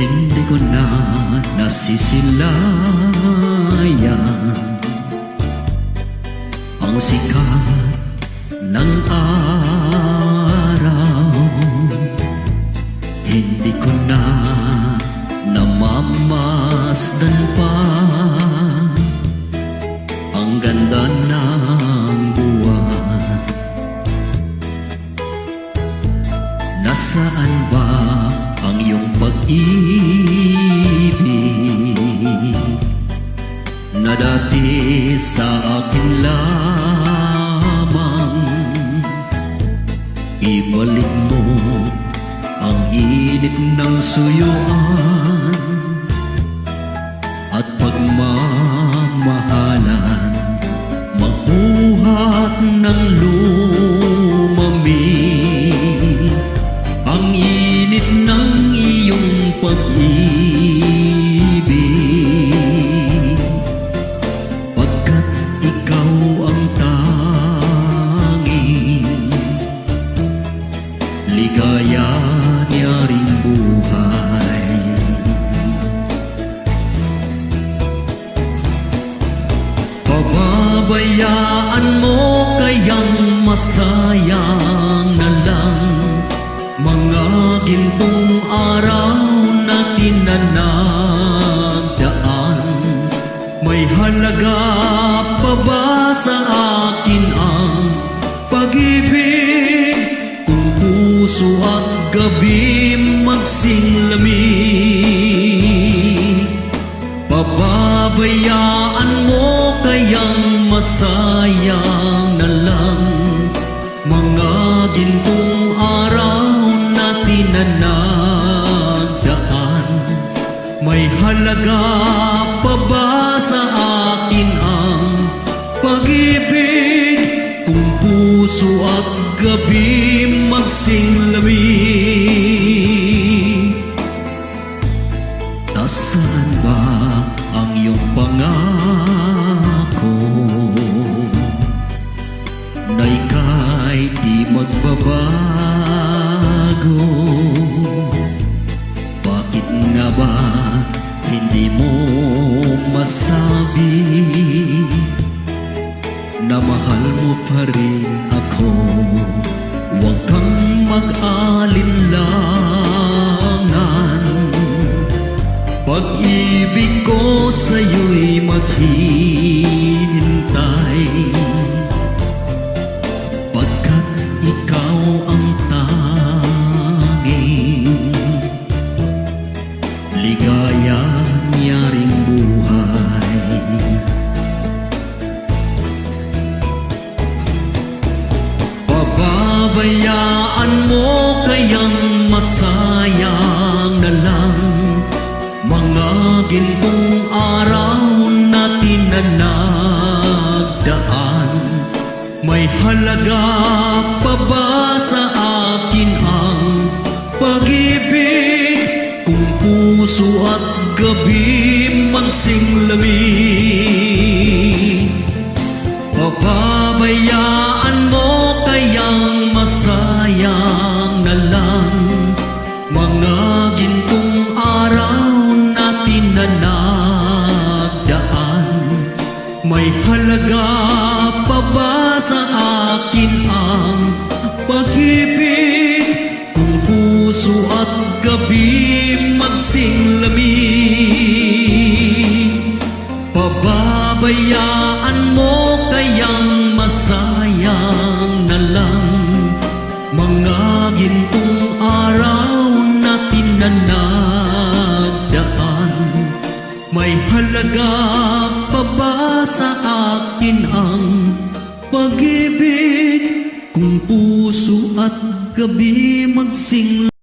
Hindi ko na nasisilayan ang sikat ng araw. Hindi ko na namamasdan pa ang ganda ng buwan. Nasaan ba ang iyong pag-ibig na dati sa akin lamang? Ibalik mo ang init ng suyuan at pagmamahalan, magbuhat ng lumamig ang init ng iyong pag-ibig, pagkat ikaw ang tanging ligaya niya ring buhay. Pababayaan mo kayang masayang na lang mga gintong araw natin na nagdaan. May halaga pa ba sa akin ang pag-ibig kung puso at gabi magsinglamig? Pababayaan mo kayang masayang na lang mga gintong araw natin na nagdaan. May halaga pa ba sa akin ang pag-ibig kung puso at gabi magsinglamig? Nasaan ba ang iyong pangako na ika'y di magbabago? Bakit nga ba hindi mo masabi na mahal mo pa rin ako? Huwag kang mag-alinlangan, pag-ibig ko sa'yo'y maghihintay, pagkat ikaw ang tanging ligaya niya ring buhay. Pababayaan mo kayang masayang na lang mga gintong araw natin na nagdaan. May halaga pa ba sa akin ang pag-ibig kung puso at gabi magsinglamig? Pababayaan mo kayang masayang na lang mga gintong araw natin na nagdaan. May halaga pa ba sa akin ang pag-ibig kung puso at gabi magsinglamig? Pababayaan mo kayang masayang na lang mga gintong araw natin na nagdaan. May halaga pa ba sa akin ang pag-ibig kung puso at gabi magsinglamig?